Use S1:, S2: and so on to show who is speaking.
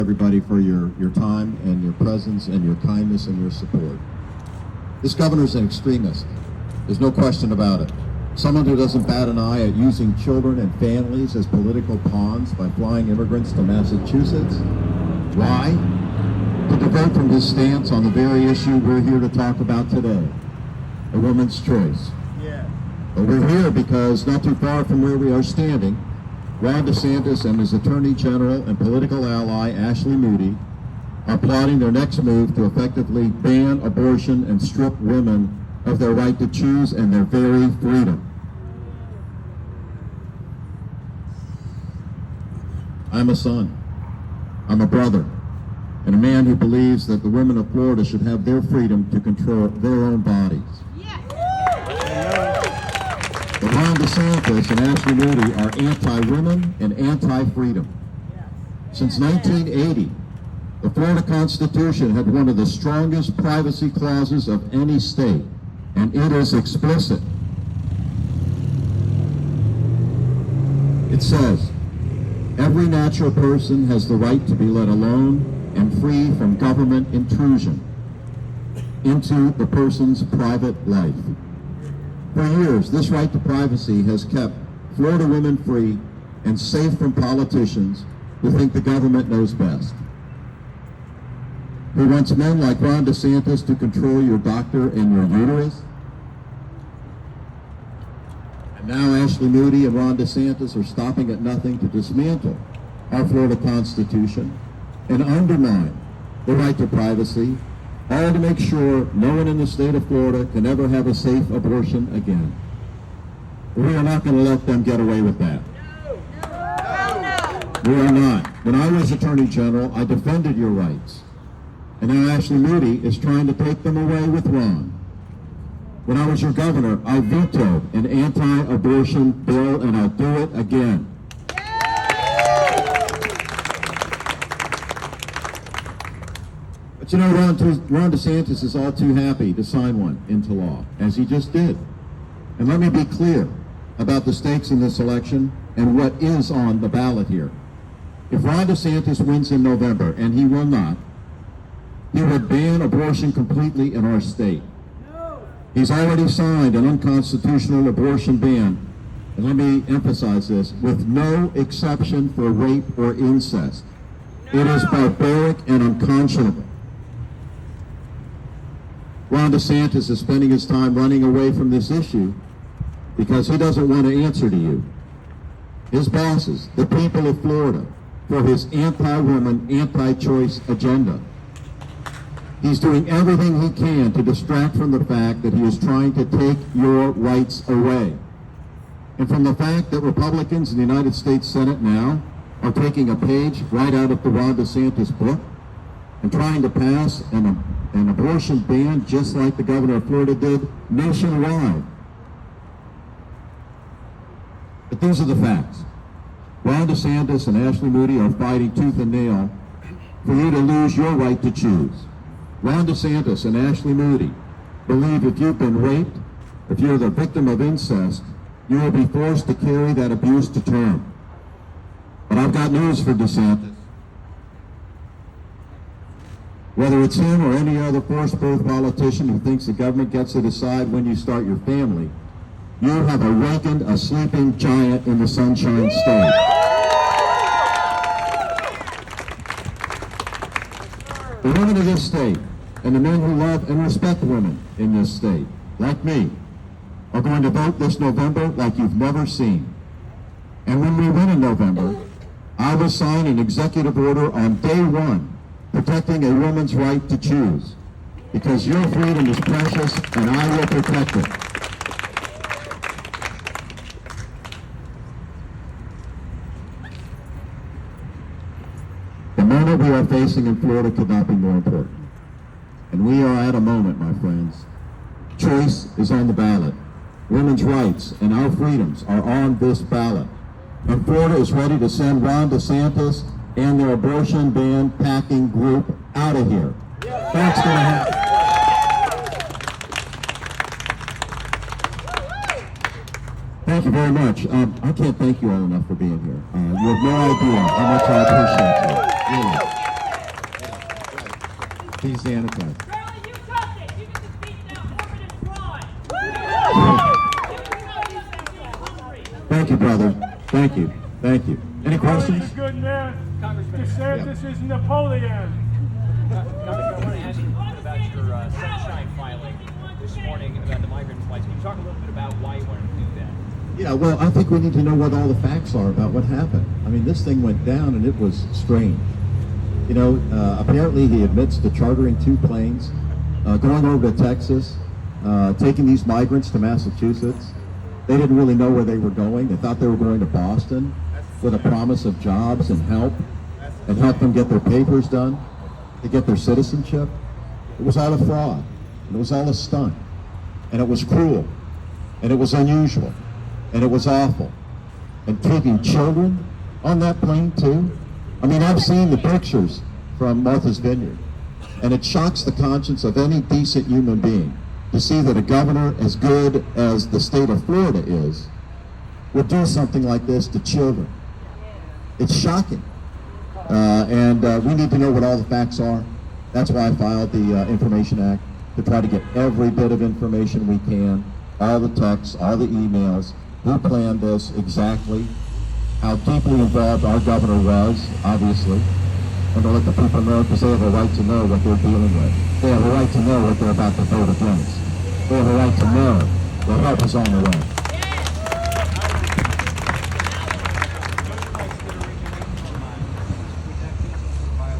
S1: Everybody for your time and your presence and your kindness and your support. This governor's an extremist. There's no question about it. Someone who doesn't bat an eye at using children and families as political pawns by flying immigrants to Massachusetts. Why? To divert from his stance on the very issue we're here to talk about today, a woman's choice.
S2: Yeah.
S1: But we're here because not too far from where we are standing, Ron DeSantis and his Attorney General and political ally Ashley Moody are plotting their next move to effectively ban abortion and strip women of their right to choose and their very freedom. I'm a son, I'm a brother, and a man who believes that the women of Florida should have their freedom to control their own bodies. But Ron DeSantis and Ashley Moody are anti-women and anti-freedom. Since 1980, the Florida Constitution had one of the strongest privacy clauses of any state, and it is explicit. It says, every natural person has the right to be let alone and free from government intrusion into the person's private life. For years, this right to privacy has kept Florida women free and safe from politicians who think the government knows best, who wants men like Ron DeSantis to control your doctor and your uterus. And now Ashley Moody and Ron DeSantis are stopping at nothing to dismantle our Florida Constitution and undermine the right to privacy, all to make sure no one in the state of Florida can ever have a safe abortion again. We are not going to let them get away with that. We are not. When I was Attorney General, I defended your rights. And now Ashley Moody is trying to take them away with Ron. When I was your governor, I vetoed an anti-abortion bill, and I'll do it again. But you know, Ron DeSantis is all too happy to sign one into law, as he just did. And let me be clear about the stakes in this election and what is on the ballot here. If Ron DeSantis wins in November, and he will not, he would ban abortion completely in our state. He's already signed an unconstitutional abortion ban, and let me emphasize this, with no exception for rape or incest. It is barbaric and unconscionable. Ron DeSantis is spending his time running away from this issue because he doesn't want to answer to you, his bosses, the people of Florida, for his anti-woman, anti-choice agenda. He's doing everything he can to distract from the fact that he is trying to take your rights away. And from the fact that Republicans in the United States Senate now are taking a page right out of the Ron DeSantis book and trying to pass an abortion ban just like the governor of Florida did nationwide. But these are the facts. Ron DeSantis and Ashley Moody are fighting tooth and nail for you to lose your right to choose. Ron DeSantis and Ashley Moody believe if you've been raped, if you're the victim of incest, you will be forced to carry that abuse to term. But I've got news for DeSantis. Whether it's him or any other forced birth politician who thinks the government gets to decide when you start your family, you have awakened a sleeping giant in the Sunshine State. The women of this state and the men who love and respect women in this state, like me, are going to vote this November like you've never seen. And when we win in November, I will sign an executive order on day one protecting a woman's right to choose, because your freedom is precious and I will protect it. The moment we are facing in Florida could not be more important. And we are at a moment, my friends. Choice is on the ballot. Women's rights and our freedoms are on this ballot. And Florida is ready to send Ron DeSantis and their abortion ban packing group out of here. That's going to happen. Thank you very much. I can't thank you all enough for being here. You have no idea how much I appreciate you. Really. He's the Antichrist.
S2: Charlie, you touched it. You can just beat down corporate fraud.
S1: Thank you, brother. Thank you. Thank you. Any questions?
S3: He's a good man.
S4: Congressman,
S3: DeSantis is Napoleon.
S4: Congressman, I want to ask you about your sunshine filing this morning about the migrant flights. Can you talk a little bit about why you wanted to do that?
S1: Yeah, well, I think we need to know what all the facts are about what happened. I mean, this thing went down and it was strange. You know, apparently he admits to chartering 2 planes, going over to Texas, taking these migrants to Massachusetts. They didn't really know where they were going. They thought they were going to Boston with a promise of jobs and help them get their papers done, to get their citizenship. It was all a fraud. And it was all a stunt. And it was cruel. And it was unusual. And it was awful. And taking children on that plane too. I mean, I've seen the pictures from Martha's Vineyard, and it shocks the conscience of any decent human being to see that a governor as good as the state of Florida is would do something like this to children. It's shocking. And we need to know what all the facts are. That's why I filed the Information Act, to try to get every bit of information we can, all the texts, all the emails, who planned this exactly, how deeply involved our governor was, obviously, and to let the people know, because they have a right to know what they're dealing with. They have a right to know what they're about to vote against. They have a right to know that help is on the way.